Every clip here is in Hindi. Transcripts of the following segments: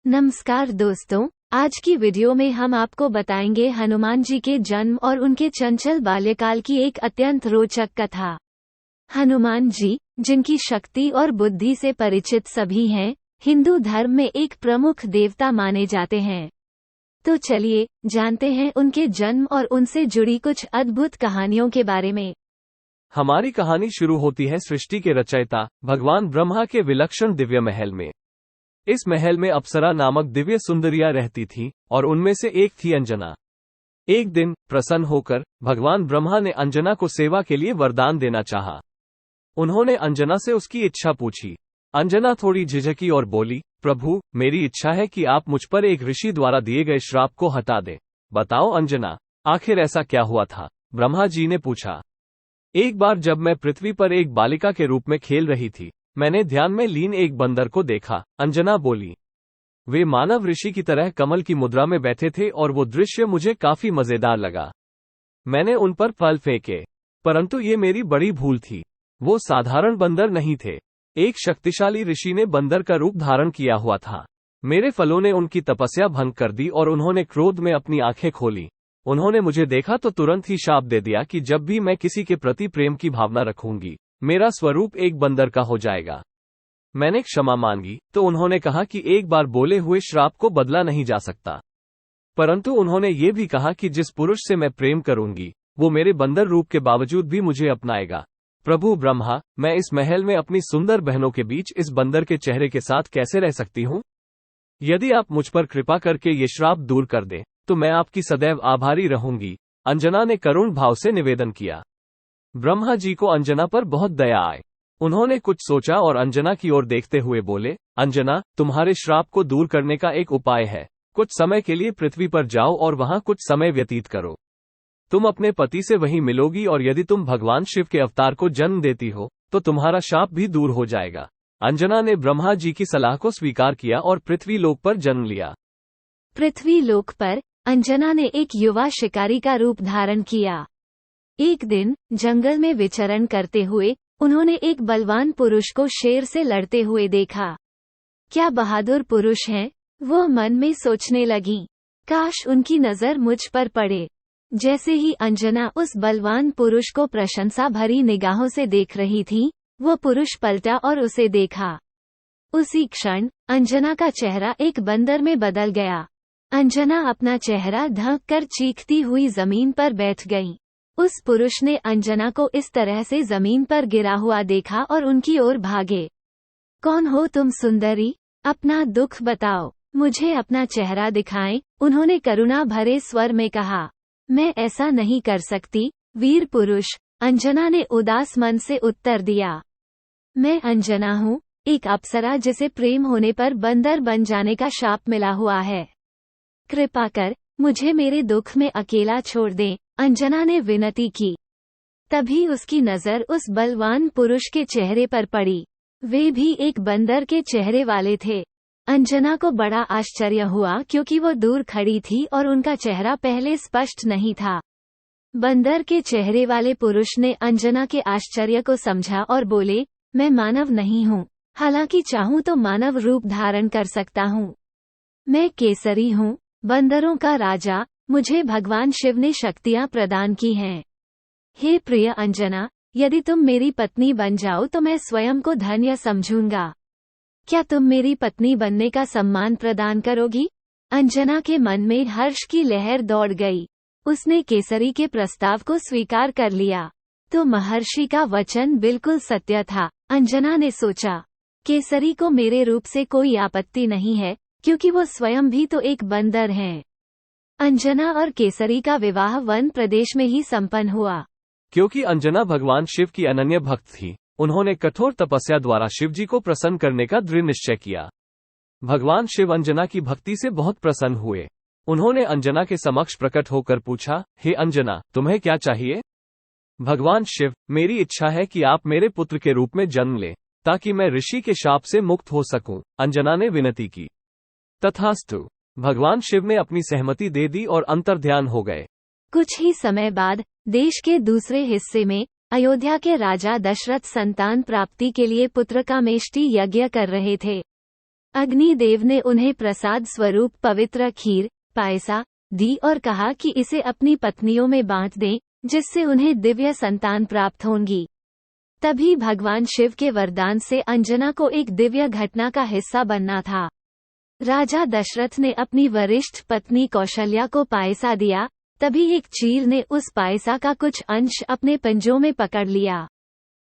नमस्कार दोस्तों, आज की वीडियो में हम आपको बताएंगे हनुमान जी के जन्म और उनके चंचल बाल्यकाल की एक अत्यंत रोचक कथा। हनुमान जी, जिनकी शक्ति और बुद्धि से परिचित सभी हैं, हिंदू धर्म में एक प्रमुख देवता माने जाते हैं। तो चलिए जानते हैं उनके जन्म और उनसे जुड़ी कुछ अद्भुत कहानियों के बारे में। हमारी कहानी शुरू होती है सृष्टि के रचयिता भगवान ब्रह्मा के विलक्षण दिव्य महल में। इस महल में अप्सरा नामक दिव्य सुंदरियां रहती थीं और उनमें से एक थी अंजना। एक दिन प्रसन्न होकर भगवान ब्रह्मा ने अंजना को सेवा के लिए वरदान देना चाहा। उन्होंने अंजना से उसकी इच्छा पूछी। अंजना थोड़ी झिझकी और बोली, प्रभु, मेरी इच्छा है कि आप मुझ पर एक ऋषि द्वारा दिए गए श्राप को हटा दें। बताओ अंजना, आखिर ऐसा क्या हुआ था? ब्रह्मा जी ने पूछा। एक बार जब मैं पृथ्वी पर एक बालिका के रूप में खेल रही थी, मैंने ध्यान में लीन एक बंदर को देखा, अंजना बोली। वे मानव ऋषि की तरह कमल की मुद्रा में बैठे थे और वो दृश्य मुझे काफी मजेदार लगा। मैंने उन पर फल फेंके, परंतु ये मेरी बड़ी भूल थी। वो साधारण बंदर नहीं थे। एक शक्तिशाली ऋषि ने बंदर का रूप धारण किया हुआ था। मेरे फलों ने उनकी तपस्या भंग कर दी और उन्होंने क्रोध में अपनी आंखें खोली। उन्होंने मुझे देखा तो तुरंत ही शाप दे दिया कि जब भी मैं किसी के प्रति प्रेम की भावना रखूंगी, मेरा स्वरूप एक बंदर का हो जाएगा। मैंने क्षमा मांगी तो उन्होंने कहा कि एक बार बोले हुए श्राप को बदला नहीं जा सकता। परंतु उन्होंने ये भी कहा कि जिस पुरुष से मैं प्रेम करूंगी, वो मेरे बंदर रूप के बावजूद भी मुझे अपनाएगा। प्रभु ब्रह्मा, मैं इस महल में अपनी सुंदर बहनों के बीच इस बंदर के चेहरे के साथ कैसे रह सकती हूँ? यदि आप मुझ पर कृपा करके ये श्राप दूर कर दें, तो मैं आपकी सदैव आभारी रहूंगी, अंजना ने करुण भाव से निवेदन किया। ब्रह्मा जी को अंजना पर बहुत दया आई। उन्होंने कुछ सोचा और अंजना की ओर देखते हुए बोले, अंजना, तुम्हारे श्राप को दूर करने का एक उपाय है। कुछ समय के लिए पृथ्वी पर जाओ और वहां कुछ समय व्यतीत करो। तुम अपने पति से वहीं मिलोगी और यदि तुम भगवान शिव के अवतार को जन्म देती हो, तो तुम्हारा शाप भी दूर हो जाएगा। अंजना ने ब्रह्मा जी की सलाह को स्वीकार किया और पृथ्वी लोक पर जन्म लिया। पृथ्वी लोक पर अंजना ने एक युवा शिकारी का रूप धारण किया। एक दिन जंगल में विचरण करते हुए उन्होंने एक बलवान पुरुष को शेर से लड़ते हुए देखा। क्या बहादुर पुरुष हैं, वो मन में सोचने लगी। काश उनकी नजर मुझ पर पड़े। जैसे ही अंजना उस बलवान पुरुष को प्रशंसा भरी निगाहों से देख रही थी, वो पुरुष पलटा और उसे देखा। उसी क्षण अंजना का चेहरा एक बंदर में बदल गया। अंजना अपना चेहरा ढक कर चीखती हुई जमीन पर बैठ गई। उस पुरुष ने अंजना को इस तरह से जमीन पर गिरा हुआ देखा और उनकी ओर भागे। कौन हो तुम सुंदरी? अपना दुख बताओ, मुझे अपना चेहरा दिखाएं, उन्होंने करुणा भरे स्वर में कहा। मैं ऐसा नहीं कर सकती, वीर पुरुष, अंजना ने उदास मन से उत्तर दिया। मैं अंजना हूँ, एक अप्सरा जिसे प्रेम होने पर बंदर बन जाने का शाप मिला हुआ है। कृपा कर मुझे मेरे दुख में अकेला छोड़ दें, अंजना ने विनती की। तभी उसकी नजर उस बलवान पुरुष के चेहरे पर पड़ी। वे भी एक बंदर के चेहरे वाले थे। अंजना को बड़ा आश्चर्य हुआ क्योंकि वो दूर खड़ी थी और उनका चेहरा पहले स्पष्ट नहीं था। बंदर के चेहरे वाले पुरुष ने अंजना के आश्चर्य को समझा और बोले, मैं मानव नहीं हूँ, हालांकि चाहूँ तो मानव रूप धारण कर सकता हूँ। मैं केसरी हूँ, बंदरों का राजा, मुझे भगवान शिव ने शक्तियाँ प्रदान की हैं। हे प्रिय अंजना, यदि तुम मेरी पत्नी बन जाओ तो मैं स्वयं को धन्य समझूंगा। क्या तुम मेरी पत्नी बनने का सम्मान प्रदान करोगी? अंजना के मन में हर्ष की लहर दौड़ गई। उसने केसरी के प्रस्ताव को स्वीकार कर लिया। तो महर्षि का वचन बिल्कुल सत्य था, अंजना ने सोचा। केसरी को मेरे रूप से कोई आपत्ति नहीं है, क्योंकि वो स्वयं भी तो एक बंदर हैं। अंजना और केसरी का विवाह वन प्रदेश में ही संपन्न हुआ। क्योंकि अंजना भगवान शिव की अनन्य भक्त थी, उन्होंने कठोर तपस्या द्वारा शिव जी को प्रसन्न करने का दृढ़ निश्चय किया। भगवान शिव अंजना की भक्ति से बहुत प्रसन्न हुए। उन्होंने अंजना के समक्ष प्रकट होकर पूछा, हे अंजना, तुम्हें क्या चाहिए? भगवान शिव, मेरी इच्छा है कि आप मेरे पुत्र के रूप में जन्म लें, ताकि मैं ऋषि के शाप से मुक्त हो सकूं, अंजना ने विनती की। तथास्तु, भगवान शिव ने अपनी सहमति दे दी और अंतर्ध्यान हो गए। कुछ ही समय बाद देश के दूसरे हिस्से में अयोध्या के राजा दशरथ संतान प्राप्ति के लिए पुत्र कामेष्टि यज्ञ कर रहे थे। अग्निदेव ने उन्हें प्रसाद स्वरूप पवित्र खीर पायसा दी और कहा कि इसे अपनी पत्नियों में बांट दें, जिससे उन्हें दिव्य संतान प्राप्त होंगी। तभी भगवान शिव के वरदान से अंजना को एक दिव्य घटना का हिस्सा बनना था। राजा दशरथ ने अपनी वरिष्ठ पत्नी कौशल्या को पायसा दिया। तभी एक चील ने उस पायसा का कुछ अंश अपने पंजों में पकड़ लिया।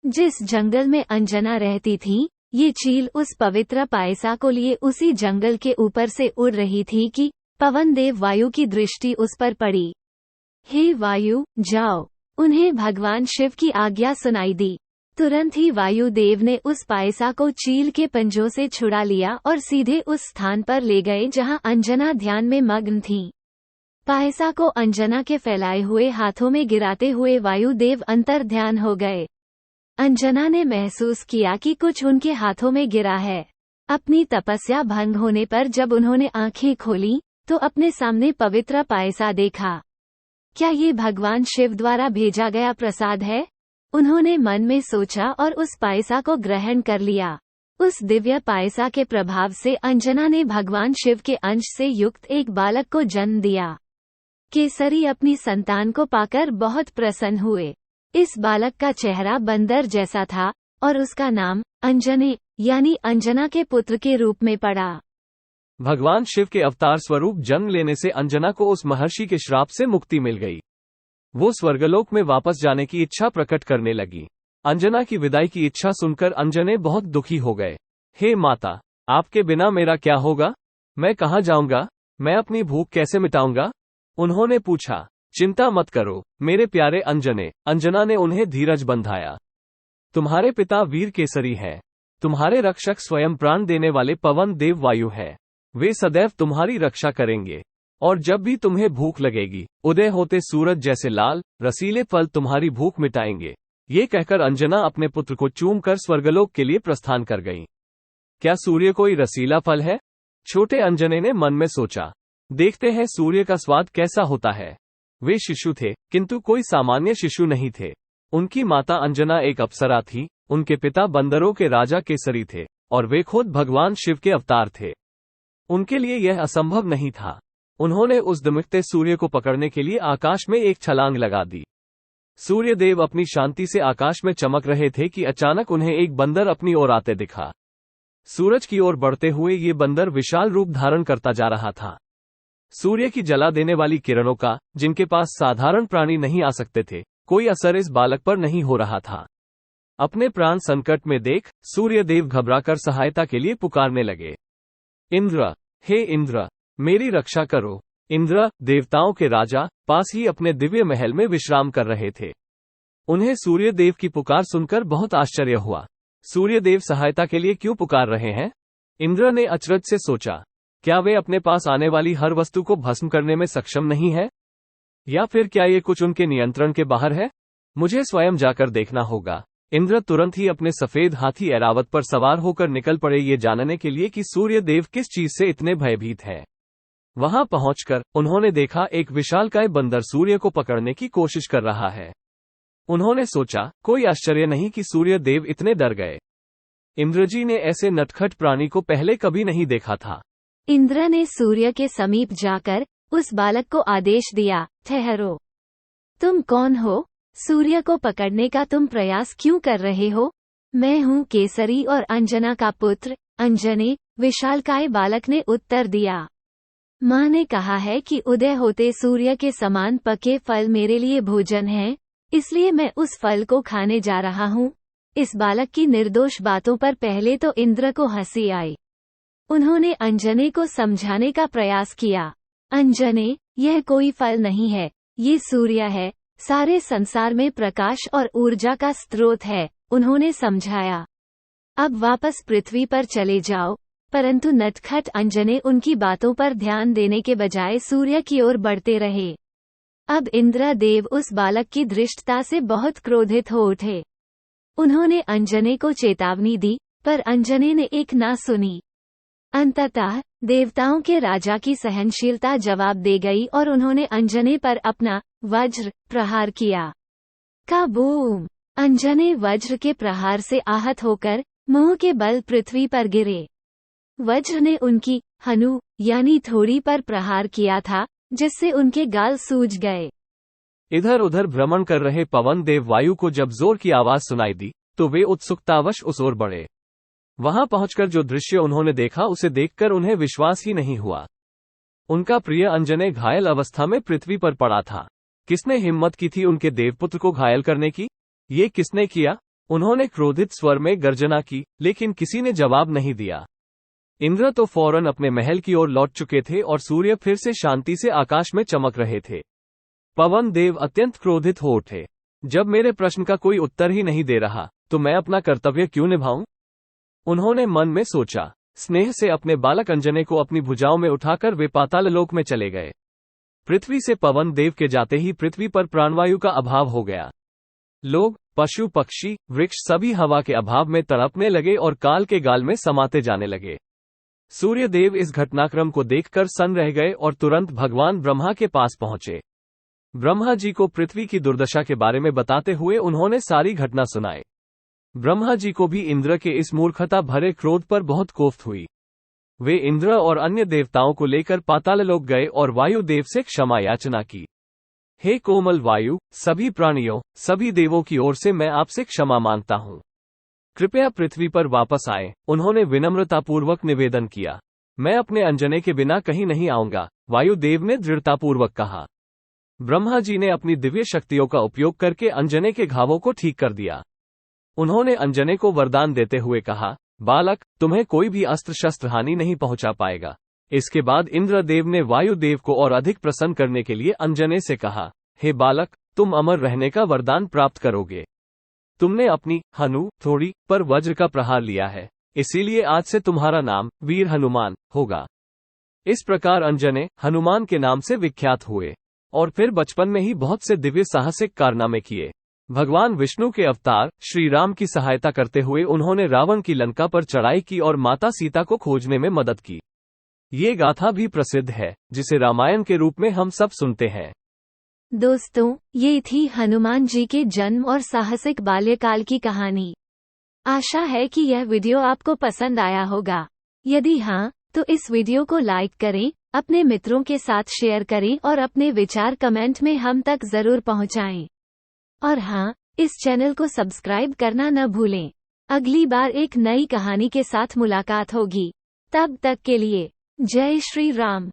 जिस जंगल में अंजना रहती थी, ये चील उस पवित्र पायसा को लिए उसी जंगल के ऊपर से उड़ रही थी कि पवन देव वायु की दृष्टि उस पर पड़ी। हे वायु, जाओ! उन्हें भगवान शिव की आज्ञा सुनाई दी। तुरंत ही वायु देव ने उस पायसा को चील के पंजों से छुड़ा लिया और सीधे उस स्थान पर ले गए जहां अंजना ध्यान में मग्न थी। पायसा को अंजना के फैलाए हुए हाथों में गिराते हुए वायु देव अंतर ध्यान हो गए। अंजना ने महसूस किया कि कुछ उनके हाथों में गिरा है। अपनी तपस्या भंग होने पर जब उन्होंने आंखें खोली, तो अपने सामने पवित्र पायसा देखा। क्या ये भगवान शिव द्वारा भेजा गया प्रसाद है? उन्होंने मन में सोचा और उस पायसा को ग्रहण कर लिया। उस दिव्य पायसा के प्रभाव से अंजना ने भगवान शिव के अंश से युक्त एक बालक को जन्म दिया। केसरी अपनी संतान को पाकर बहुत प्रसन्न हुए। इस बालक का चेहरा बंदर जैसा था और उसका नाम अंजने यानी अंजना के पुत्र के रूप में पड़ा। भगवान शिव के अवतार स्वरूप जन्म लेने से अंजना को उस महर्षि के श्राप से मुक्ति मिल गई। वो स्वर्गलोक में वापस जाने की इच्छा प्रकट करने लगी। अंजना की विदाई की इच्छा सुनकर अंजने बहुत दुखी हो गए। हे माता, आपके बिना मेरा क्या होगा? मैं कहाँ जाऊंगा? मैं अपनी भूख कैसे मिटाऊंगा? उन्होंने पूछा। चिंता मत करो मेरे प्यारे अंजने। अंजना ने उन्हें धीरज बंधाया। तुम्हारे पिता वीर केसरी हैं। तुम्हारे रक्षक स्वयं प्राण देने वाले पवन देव वायु है। वे सदैव तुम्हारी रक्षा करेंगे। और जब भी तुम्हें भूख लगेगी, उदय होते सूरज जैसे लाल रसीले फल तुम्हारी भूख मिटाएंगे। ये कहकर अंजना अपने पुत्र को चूमकर स्वर्गलोक के लिए प्रस्थान कर गई। क्या सूर्य कोई रसीला फल है? छोटे अंजने ने मन में सोचा। देखते हैं सूर्य का स्वाद कैसा होता है। वे शिशु थे, किंतु कोई सामान्य शिशु नहीं थे। उनकी माता अंजना एक अप्सरा थी। उनके पिता बंदरों के राजा केसरी थे और वे खुद भगवान शिव के अवतार थे। उनके लिए यह असंभव नहीं था। उन्होंने उस दमिकते सूर्य को पकड़ने के लिए आकाश में एक छलांग लगा दी। सूर्य देव अपनी शांति से आकाश में चमक रहे थे कि अचानक उन्हें एक बंदर अपनी ओर आते दिखा। सूरज की ओर बढ़ते हुए ये बंदर विशाल रूप धारण करता जा रहा था। सूर्य की जला देने वाली किरणों का, जिनके पास साधारण प्राणी नहीं आ सकते थे, कोई असर इस बालक पर नहीं हो रहा था। अपने प्राण संकट में देख सूर्य देव घबराकर सहायता के लिए पुकारने लगे। इंद्र, हे इंद्र, मेरी रक्षा करो। इंद्र, देवताओं के राजा, पास ही अपने दिव्य महल में विश्राम कर रहे थे। उन्हें सूर्य देव की पुकार सुनकर बहुत आश्चर्य हुआ। सूर्य देव सहायता के लिए क्यों पुकार रहे हैं? इंद्र ने अचरज से सोचा। क्या वे अपने पास आने वाली हर वस्तु को भस्म करने में सक्षम नहीं है? या फिर क्या ये कुछ उनके नियंत्रण के बाहर है? मुझे स्वयं जाकर देखना होगा। इंद्र तुरंत ही अपने सफेद हाथी ऐरावत पर सवार होकर निकल पड़े, ये जानने के लिए कि सूर्य देव किस चीज से इतने भयभीत हैं। वहां पहुंचकर उन्होंने देखा एक विशालकाय बंदर सूर्य को पकड़ने की कोशिश कर रहा है। उन्होंने सोचा, कोई आश्चर्य नहीं कि सूर्य देव इतने डर गए। इंद्रजी ने ऐसे नटखट प्राणी को पहले कभी नहीं देखा था। इंद्र ने सूर्य के समीप जाकर उस बालक को आदेश दिया, ठहरो। तुम कौन हो? सूर्य को पकड़ने का तुम प्रयास क्यों कर रहे हो? मैं हूँ केसरी और अंजना का पुत्र अंजने, विशालकाय बालक ने उत्तर दिया। माँ ने कहा है कि उदय होते सूर्य के समान पके फल मेरे लिए भोजन हैं, इसलिए मैं उस फल को खाने जा रहा हूँ। इस बालक की निर्दोष बातों पर पहले तो इंद्र को हंसी आई। उन्होंने अंजने को समझाने का प्रयास किया। अंजने, यह कोई फल नहीं है, ये सूर्य है, सारे संसार में प्रकाश और ऊर्जा का स्रोत है, उन्होंने समझाया। अब वापस पृथ्वी पर चले जाओ। परंतु नटखट अंजने उनकी बातों पर ध्यान देने के बजाय सूर्य की ओर बढ़ते रहे। अब इंद्र देव उस बालक की धृष्टता से बहुत क्रोधित हो उठे। उन्होंने अंजने को चेतावनी दी, पर अंजने ने एक ना सुनी। अंततः देवताओं के राजा की सहनशीलता जवाब दे गई और उन्होंने अंजने पर अपना वज्र प्रहार किया। काबूम! अंजने वज्र के प्रहार से आहत होकर मुंह के बल पृथ्वी पर गिरे। वज्र ने उनकी हनु यानी थोड़ी पर प्रहार किया था, जिससे उनके गाल सूज गए। इधर उधर भ्रमण कर रहे पवन देव वायु को जब जोर की आवाज सुनाई दी तो वे उत्सुकतावश उस ओर बढ़े। वहां पहुंचकर जो दृश्य उन्होंने देखा उसे देखकर उन्हें विश्वास ही नहीं हुआ। उनका प्रिय अंजने घायल अवस्था में पृथ्वी पर पड़ा था। किसने हिम्मत की थी उनके देवपुत्र को घायल करने की? ये किसने किया? उन्होंने क्रोधित स्वर में गर्जना की, लेकिन किसी ने जवाब नहीं दिया। इंद्र तो फौरन अपने महल की ओर लौट चुके थे और सूर्य फिर से शांति से आकाश में चमक रहे थे। पवन देव अत्यंत क्रोधित हो उठे। जब मेरे प्रश्न का कोई उत्तर ही नहीं दे रहा तो मैं अपना कर्तव्य क्यों निभाऊं? उन्होंने मन में सोचा। स्नेह से अपने बालक अंजने को अपनी भुजाओं में उठाकर वे पाताल लोक में चले गए। पृथ्वी से पवन देव के जाते ही पृथ्वी पर प्राणवायु का अभाव हो गया। लोग, पशु पक्षी, वृक्ष सभी हवा के अभाव में तड़पने लगे और काल के गाल में समाते जाने लगे। सूर्यदेव इस घटनाक्रम को देखकर सन्न रह गए और तुरंत भगवान ब्रह्मा के पास पहुंचे। ब्रह्मा जी को पृथ्वी की दुर्दशा के बारे में बताते हुए उन्होंने सारी घटना सुनाई। ब्रह्मा जी को भी इंद्र के इस मूर्खता भरे क्रोध पर बहुत कोफ्त हुई। वे इंद्र और अन्य देवताओं को लेकर पाताललोक गए और वायु देव से क्षमा याचना की। हे कोमल वायु, सभी प्राणियों, सभी देवों की ओर से मैं आपसे क्षमा मांगता हूँ। कृपया पृथ्वी पर वापस आए। उन्होंने विनम्रतापूर्वक निवेदन किया। मैं अपने अंजने के बिना कहीं नहीं आऊंगा, वायु देव ने दृढ़तापूर्वक कहा। ब्रह्मा जी ने अपनी दिव्य शक्तियों का उपयोग करके अंजने के घावों को ठीक कर दिया। उन्होंने अंजने को वरदान देते हुए कहा, बालक, तुम्हें कोई भी अस्त्र शस्त्र हानि नहीं पहुंचा पाएगा। इसके बाद इंद्रदेव ने वायुदेव को और अधिक प्रसन्न करने के लिए अंजने से कहा, हे बालक, तुम अमर रहने का वरदान प्राप्त करोगे। तुमने अपनी हनु थोड़ी पर वज्र का प्रहार लिया है, इसीलिए आज से तुम्हारा नाम वीर हनुमान होगा। इस प्रकार अंजने हनुमान के नाम से विख्यात हुए और फिर बचपन में ही बहुत से दिव्य साहसिक कारनामे किए। भगवान विष्णु के अवतार श्री राम की सहायता करते हुए उन्होंने रावण की लंका पर चढ़ाई की और माता सीता को खोजने में मदद की। ये गाथा भी प्रसिद्ध है, जिसे रामायण के रूप में हम सब सुनते हैं। दोस्तों, ये थी हनुमान जी के जन्म और साहसिक बाल्यकाल की कहानी। आशा है कि यह वीडियो आपको पसंद आया होगा। यदि हाँ, तो इस वीडियो को लाइक करें, अपने मित्रों के साथ शेयर करें और अपने विचार कमेंट में हम तक जरूर पहुंचाएं। और हाँ, इस चैनल को सब्सक्राइब करना न भूलें। अगली बार एक नई कहानी के साथ मुलाकात होगी। तब तक के लिए जय श्री राम।